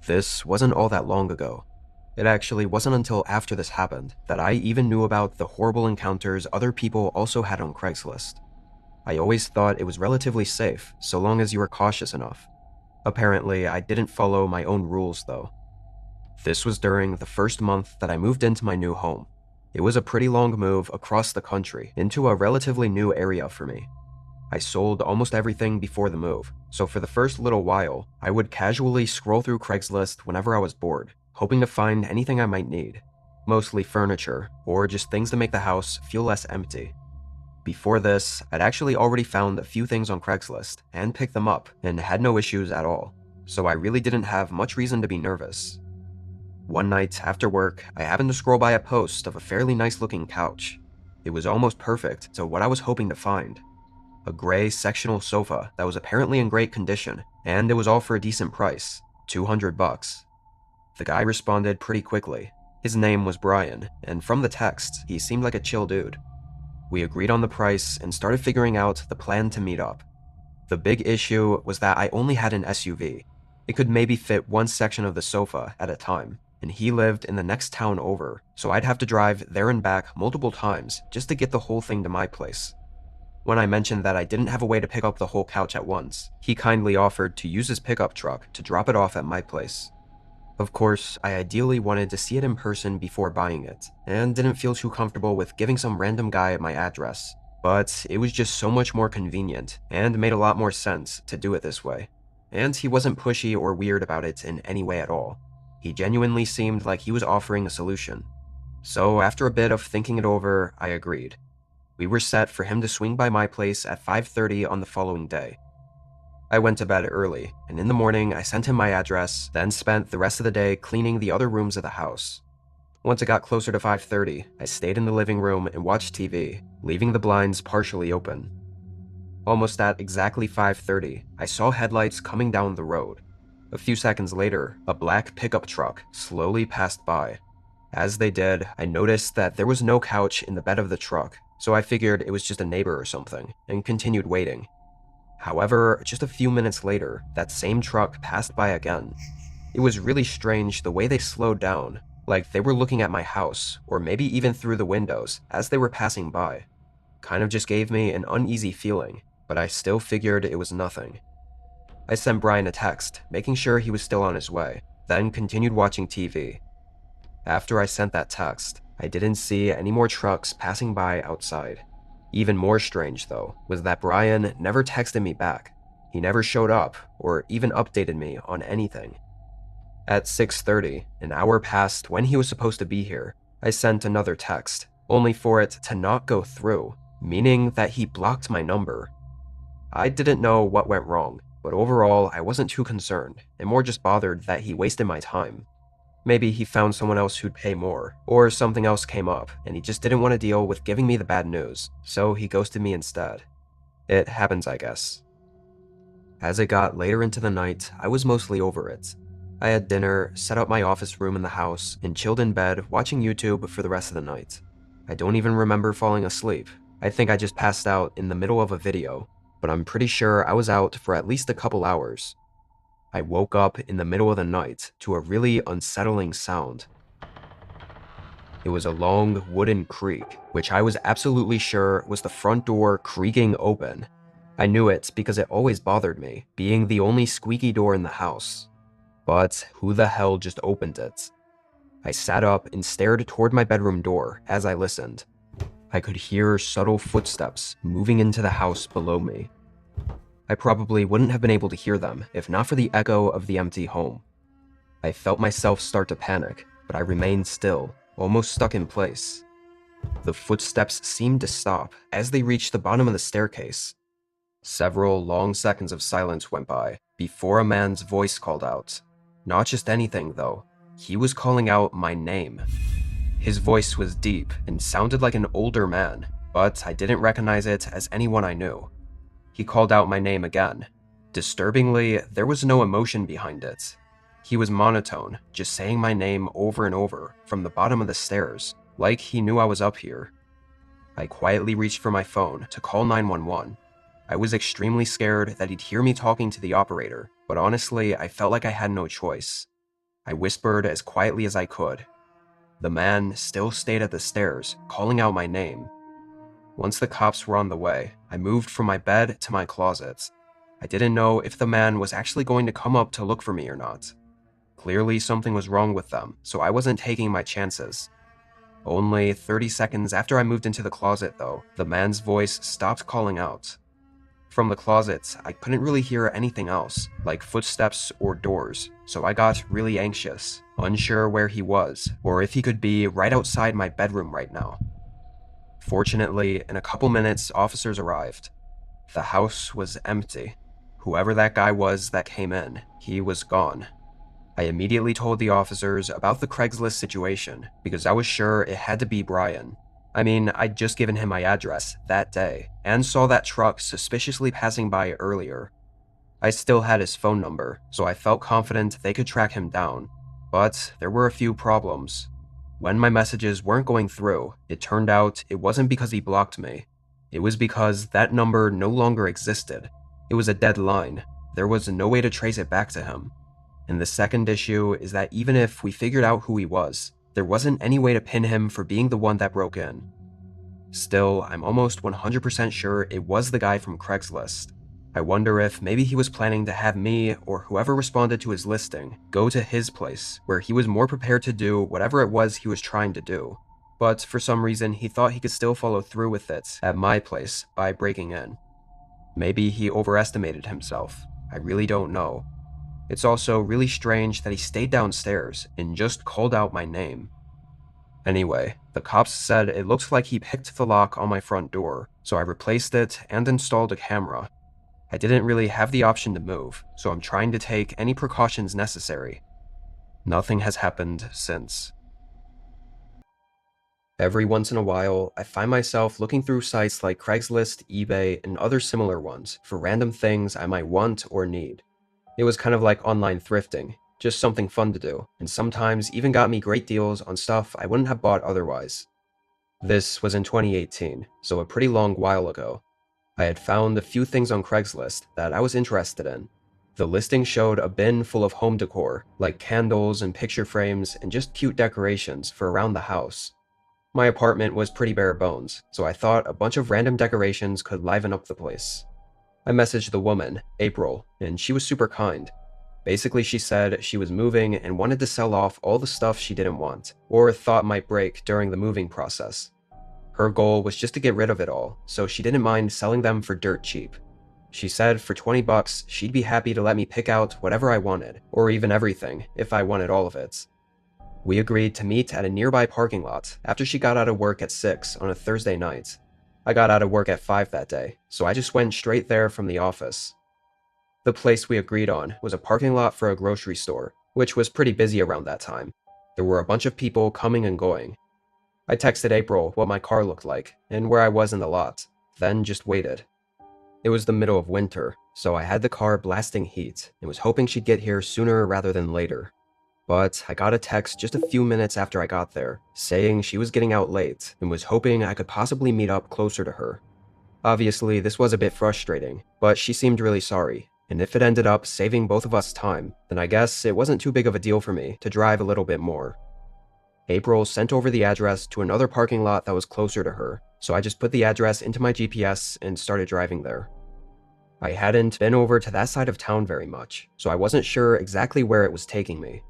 This wasn't all that long ago. It actually wasn't until after this happened that I even knew about the horrible encounters other people also had on Craigslist. I always thought it was relatively safe, so long as you were cautious enough. Apparently, I didn't follow my own rules though. This was during the first month that I moved into my new home. It was a pretty long move across the country into a relatively new area for me. I sold almost everything before the move, so for the first little while, I would casually scroll through Craigslist whenever I was bored, hoping to find anything I might need. Mostly furniture, or just things to make the house feel less empty. Before this, I'd actually already found a few things on Craigslist and picked them up and had no issues at all, so I really didn't have much reason to be nervous. One night after work, I happened to scroll by a post of a fairly nice looking couch. It was almost perfect to what I was hoping to find. A gray sectional sofa that was apparently in great condition, and it was all for a decent price, $200. The guy responded pretty quickly. His name was Brian, and from the text, he seemed like a chill dude. We agreed on the price and started figuring out the plan to meet up. The big issue was that I only had an SUV. It could maybe fit one section of the sofa at a time, and he lived in the next town over, so I'd have to drive there and back multiple times just to get the whole thing to my place. When I mentioned that I didn't have a way to pick up the whole couch at once, he kindly offered to use his pickup truck to drop it off at my place. Of course, I ideally wanted to see it in person before buying it, and didn't feel too comfortable with giving some random guy my address, but it was just so much more convenient, and made a lot more sense to do it this way. And he wasn't pushy or weird about it in any way at all. He genuinely seemed like he was offering a solution. So after a bit of thinking it over, I agreed. We were set for him to swing by my place at 5:30 on the following day. I went to bed early, and in the morning I sent him my address, then spent the rest of the day cleaning the other rooms of the house. Once it got closer to 5:30, I stayed in the living room and watched TV, leaving the blinds partially open. Almost at exactly 5:30, I saw headlights coming down the road. A few seconds later, a black pickup truck slowly passed by. As they did, I noticed that there was no couch in the bed of the truck, so I figured it was just a neighbor or something, and continued waiting. However, just a few minutes later, that same truck passed by again. It was really strange the way they slowed down, like they were looking at my house, or maybe even through the windows, as they were passing by. Kind of just gave me an uneasy feeling, but I still figured it was nothing. I sent Brian a text, making sure he was still on his way, then continued watching TV. After I sent that text, I didn't see any more trucks passing by outside. Even more strange, though, was that Brian never texted me back. He never showed up, or even updated me on anything. At 6:30, an hour past when he was supposed to be here, I sent another text, only for it to not go through, meaning that he blocked my number. I didn't know what went wrong, but overall I wasn't too concerned, and more just bothered that he wasted my time. Maybe he found someone else who'd pay more, or something else came up, and he just didn't want to deal with giving me the bad news, so he ghosted me instead. It happens, I guess. As it got later into the night, I was mostly over it. I had dinner, set up my office room in the house, and chilled in bed watching YouTube for the rest of the night. I don't even remember falling asleep. I think I just passed out in the middle of a video, but I'm pretty sure I was out for at least a couple hours. I woke up in the middle of the night to a really unsettling sound. It was a long wooden creak, which I was absolutely sure was the front door creaking open. I knew it because it always bothered me, being the only squeaky door in the house. But who the hell just opened it? I sat up and stared toward my bedroom door as I listened. I could hear subtle footsteps moving into the house below me. I probably wouldn't have been able to hear them if not for the echo of the empty home. I felt myself start to panic, but I remained still, almost stuck in place. The footsteps seemed to stop as they reached the bottom of the staircase. Several long seconds of silence went by before a man's voice called out. Not just anything, though. He was calling out my name. His voice was deep and sounded like an older man, but I didn't recognize it as anyone I knew. He called out my name again. Disturbingly, there was no emotion behind it. He was monotone, just saying my name over and over from the bottom of the stairs, like he knew I was up here. I quietly reached for my phone to call 911. I was extremely scared that he'd hear me talking to the operator, but honestly, I felt like I had no choice. I whispered as quietly as I could. The man still stayed at the stairs, calling out my name. Once the cops were on the way, I moved from my bed to my closet. I didn't know if the man was actually going to come up to look for me or not. Clearly something was wrong with them, so I wasn't taking my chances. Only 30 seconds after I moved into the closet, though, the man's voice stopped calling out. From the closet, I couldn't really hear anything else, like footsteps or doors, so I got really anxious, unsure where he was, or if he could be right outside my bedroom right now. Fortunately, in a couple minutes, officers arrived. The house was empty. Whoever that guy was that came in, he was gone. I immediately told the officers about the Craigslist situation because I was sure it had to be Brian. I mean, I'd just given him my address that day and saw that truck suspiciously passing by earlier. I still had his phone number, so I felt confident they could track him down. But there were a few problems. When my messages weren't going through, it turned out it wasn't because he blocked me. It was because that number no longer existed. It was a dead line. There was no way to trace it back to him. And the second issue is that even if we figured out who he was, there wasn't any way to pin him for being the one that broke in. Still, I'm almost 100% sure it was the guy from Craigslist. I wonder if maybe he was planning to have me, or whoever responded to his listing, go to his place, where he was more prepared to do whatever it was he was trying to do. But for some reason, he thought he could still follow through with it at my place by breaking in. Maybe he overestimated himself. I really don't know. It's also really strange that he stayed downstairs and just called out my name. Anyway, the cops said it looked like he picked the lock on my front door, so I replaced it and installed a camera. I didn't really have the option to move, so I'm trying to take any precautions necessary. Nothing has happened since. Every once in a while, I find myself looking through sites like Craigslist, eBay, and other similar ones for random things I might want or need. It was kind of like online thrifting, just something fun to do, and sometimes even got me great deals on stuff I wouldn't have bought otherwise. This was in 2018, so a pretty long while ago. I had found a few things on Craigslist that I was interested in. The listing showed a bin full of home decor, like candles and picture frames and just cute decorations for around the house. My apartment was pretty bare bones, so I thought a bunch of random decorations could liven up the place. I messaged the woman, April, and she was super kind. Basically, she said she was moving and wanted to sell off all the stuff she didn't want, or thought might break during the moving process. Her goal was just to get rid of it all, so she didn't mind selling them for dirt cheap. She said for $20 she'd be happy to let me pick out whatever I wanted, or even everything, if I wanted all of it. We agreed to meet at a nearby parking lot after she got out of work at 6 on a Thursday night. I got out of work at 5 that day, so I just went straight there from the office. The place we agreed on was a parking lot for a grocery store, which was pretty busy around that time. There were a bunch of people coming and going. I texted April what my car looked like and where I was in the lot, then just waited. It was the middle of winter, so I had the car blasting heat and was hoping she'd get here sooner rather than later. But I got a text just a few minutes after I got there, saying she was getting out late and was hoping I could possibly meet up closer to her. Obviously, this was a bit frustrating, but she seemed really sorry, and if it ended up saving both of us time, then I guess it wasn't too big of a deal for me to drive a little bit more. April sent over the address to another parking lot that was closer to her, so I just put the address into my GPS and started driving there. I hadn't been over to that side of town very much, so I wasn't sure exactly where it was taking me.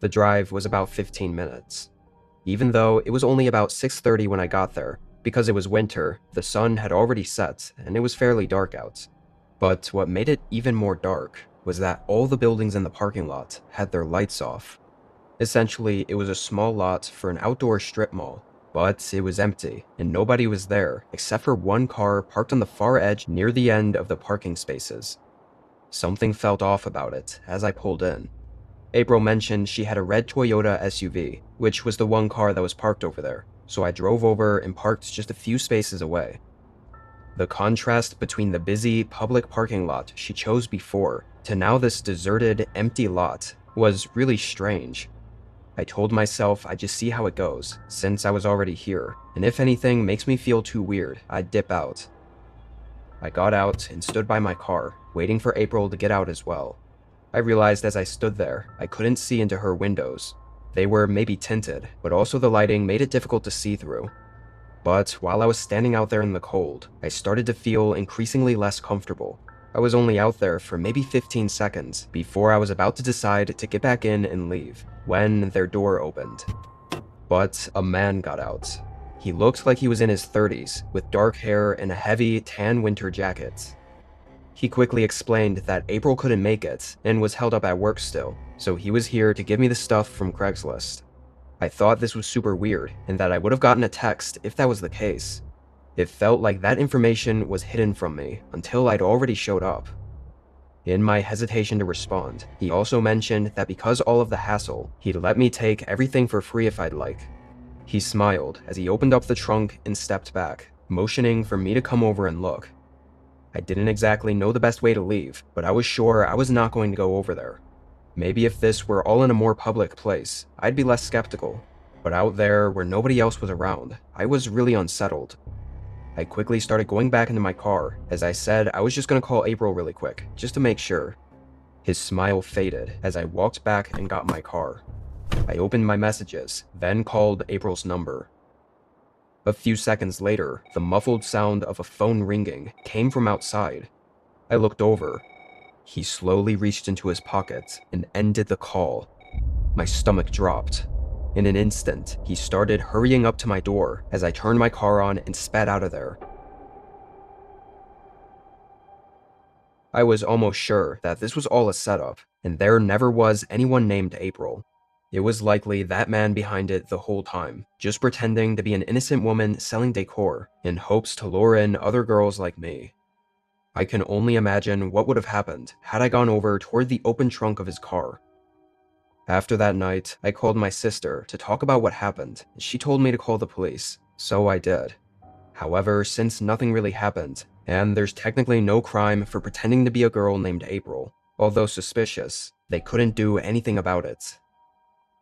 The drive was about 15 minutes. Even though it was only about 6:30 when I got there, because it was winter, the sun had already set and it was fairly dark out. But what made it even more dark was that all the buildings in the parking lot had their lights off. Essentially, it was a small lot for an outdoor strip mall, but it was empty and nobody was there except for one car parked on the far edge near the end of the parking spaces. Something felt off about it as I pulled in. April mentioned she had a red Toyota SUV, which was the one car that was parked over there, so I drove over and parked just a few spaces away. The contrast between the busy public parking lot she chose before to now this deserted, empty lot was really strange. I told myself I'd just see how it goes, since I was already here, and if anything makes me feel too weird, I'd dip out. I got out and stood by my car, waiting for April to get out as well. I realized as I stood there, I couldn't see into her windows. They were maybe tinted, but also the lighting made it difficult to see through. But while I was standing out there in the cold, I started to feel increasingly less comfortable. I was only out there for maybe 15 seconds before I was about to decide to get back in and leave, when their door opened. But a man got out. He looked like he was in his 30s, with dark hair and a heavy, tan winter jacket. He quickly explained that April couldn't make it and was held up at work still, so he was here to give me the stuff from Craigslist. I thought this was super weird, and that I would have gotten a text if that was the case. It felt like that information was hidden from me until I'd already showed up. In my hesitation to respond, he also mentioned that because all of the hassle, he'd let me take everything for free if I'd like. He smiled as he opened up the trunk and stepped back, motioning for me to come over and look. I didn't exactly know the best way to leave, but I was sure I was not going to go over there. Maybe if this were all in a more public place, I'd be less skeptical. But out there, where nobody else was around, I was really unsettled. I quickly started going back into my car, as I said I was just going to call April really quick, just to make sure. His smile faded as I walked back and got my car. I opened my messages, then called April's number. A few seconds later, the muffled sound of a phone ringing came from outside. I looked over. He slowly reached into his pocket and ended the call. My stomach dropped. In an instant, he started hurrying up to my door as I turned my car on and sped out of there. I was almost sure that this was all a setup, and there never was anyone named April. It was likely that man behind it the whole time, just pretending to be an innocent woman selling decor in hopes to lure in other girls like me. I can only imagine what would have happened had I gone over toward the open trunk of his car. After that night, I called my sister to talk about what happened, and she told me to call the police, so I did. However, since nothing really happened, and there's technically no crime for pretending to be a girl named April, although suspicious, they couldn't do anything about it.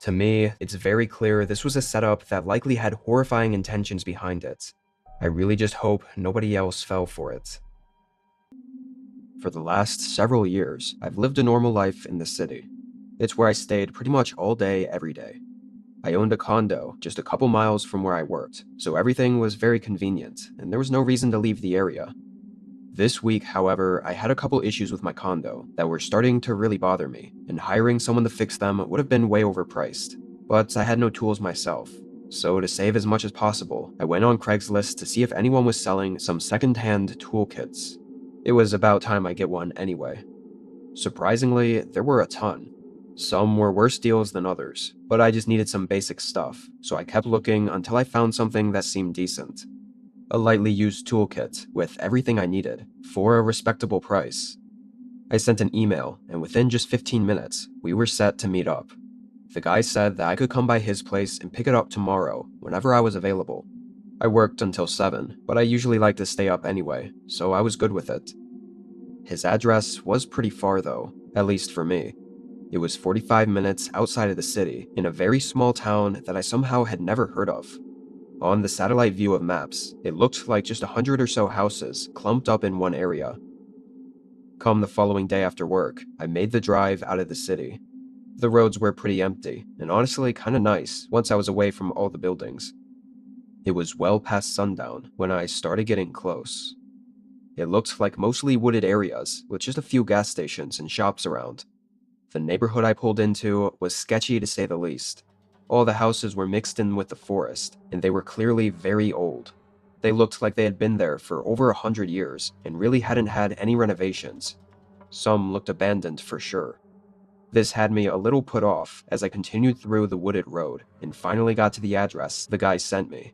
To me, it's very clear this was a setup that likely had horrifying intentions behind it. I really just hope nobody else fell for it. For the last several years, I've lived a normal life in the city. It's where I stayed pretty much all day, every day. I owned a condo just a couple miles from where I worked, so everything was very convenient, and there was no reason to leave the area. This week, however, I had a couple issues with my condo that were starting to really bother me, and hiring someone to fix them would have been way overpriced. But I had no tools myself, so to save as much as possible, I went on Craigslist to see if anyone was selling some second-hand toolkits. It was about time I get one anyway. Surprisingly, there were a ton. Some were worse deals than others, but I just needed some basic stuff, so I kept looking until I found something that seemed decent. A lightly used toolkit with everything I needed, for a respectable price. I sent an email, and within just 15 minutes, we were set to meet up. The guy said that I could come by his place and pick it up tomorrow, whenever I was available. I worked until 7, but I usually like to stay up anyway, so I was good with it. His address was pretty far though, at least for me. It was 45 minutes outside of the city, in a very small town that I somehow had never heard of. On the satellite view of maps, it looked like just 100 or so houses clumped up in one area. Come the following day after work, I made the drive out of the city. The roads were pretty empty, and honestly kinda nice once I was away from all the buildings. It was well past sundown when I started getting close. It looked like mostly wooded areas, with just a few gas stations and shops around. The neighborhood I pulled into was sketchy to say the least. All the houses were mixed in with the forest, and they were clearly very old. They looked like they had been there for over 100 years, and really hadn't had any renovations. Some looked abandoned for sure. This had me a little put off as I continued through the wooded road, and finally got to the address the guy sent me.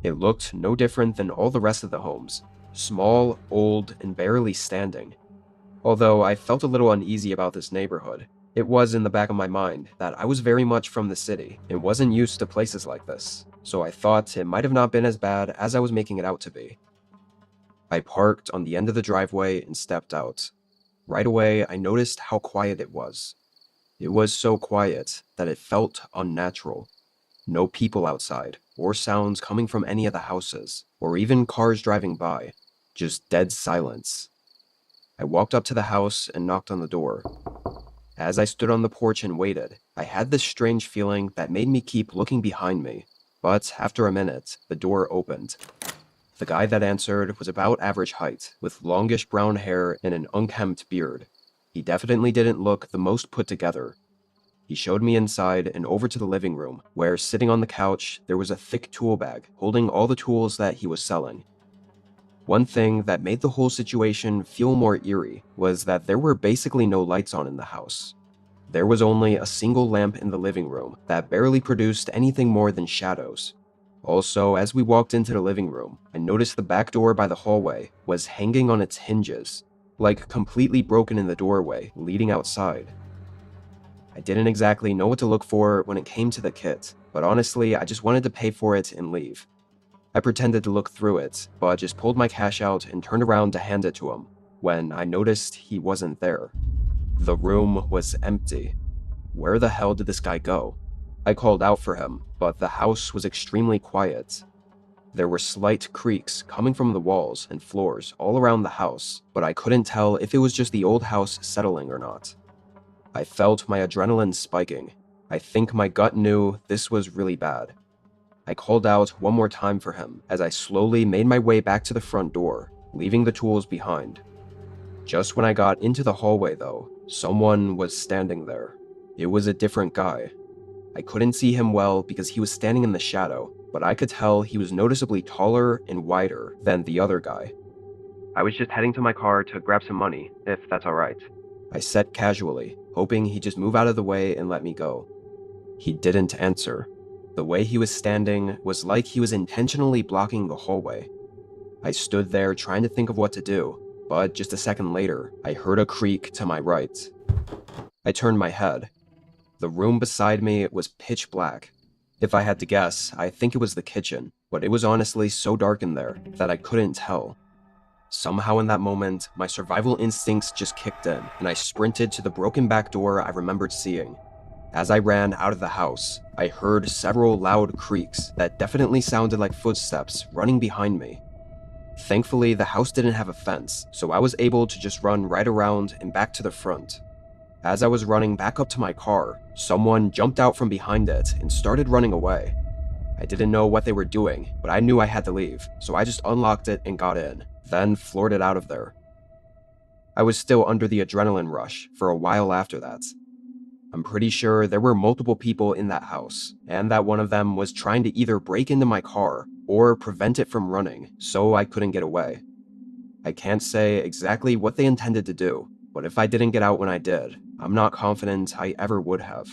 It looked no different than all the rest of the homes. Small, old, and barely standing. Although I felt a little uneasy about this neighborhood, it was in the back of my mind that I was very much from the city and wasn't used to places like this, so I thought it might have not been as bad as I was making it out to be. I parked on the end of the driveway and stepped out. Right away, I noticed how quiet it was. It was so quiet that it felt unnatural. No people outside, or sounds coming from any of the houses, or even cars driving by. Just dead silence. I walked up to the house and knocked on the door. As I stood on the porch and waited, I had this strange feeling that made me keep looking behind me. But after a minute, the door opened. The guy that answered was about average height, with longish brown hair and an unkempt beard. He definitely didn't look the most put together. He showed me inside and over to the living room, where sitting on the couch, there was a thick tool bag holding all the tools that he was selling. One thing that made the whole situation feel more eerie was that there were basically no lights on in the house. There was only a single lamp in the living room that barely produced anything more than shadows. Also, as we walked into the living room, I noticed the back door by the hallway was hanging on its hinges, like completely broken in the doorway leading outside. I didn't exactly know what to look for when it came to the kit, but honestly, I just wanted to pay for it and leave. I pretended to look through it, but just pulled my cash out and turned around to hand it to him, when I noticed he wasn't there. The room was empty. Where the hell did this guy go? I called out for him, but the house was extremely quiet. There were slight creaks coming from the walls and floors all around the house, but I couldn't tell if it was just the old house settling or not. I felt my adrenaline spiking. I think my gut knew this was really bad. I called out one more time for him as I slowly made my way back to the front door, leaving the tools behind. Just when I got into the hallway though, someone was standing there. It was a different guy. I couldn't see him well because he was standing in the shadow, but I could tell he was noticeably taller and wider than the other guy. "I was just heading to my car to grab some money, if that's alright," I said casually, hoping he'd just move out of the way and let me go. He didn't answer. The way he was standing was like he was intentionally blocking the hallway. I stood there trying to think of what to do, but just a second later, I heard a creak to my right. I turned my head. The room beside me was pitch black. If I had to guess, I think it was the kitchen, but it was honestly so dark in there that I couldn't tell. Somehow in that moment, my survival instincts just kicked in, and I sprinted to the broken back door I remembered seeing. As I ran out of the house, I heard several loud creaks that definitely sounded like footsteps running behind me. Thankfully, the house didn't have a fence, so I was able to just run right around and back to the front. As I was running back up to my car, someone jumped out from behind it and started running away. I didn't know what they were doing, but I knew I had to leave, so I just unlocked it and got in, then floored it out of there. I was still under the adrenaline rush for a while after that. I'm pretty sure there were multiple people in that house, and that one of them was trying to either break into my car or prevent it from running, so I couldn't get away. I can't say exactly what they intended to do, but if I didn't get out when I did, I'm not confident I ever would have.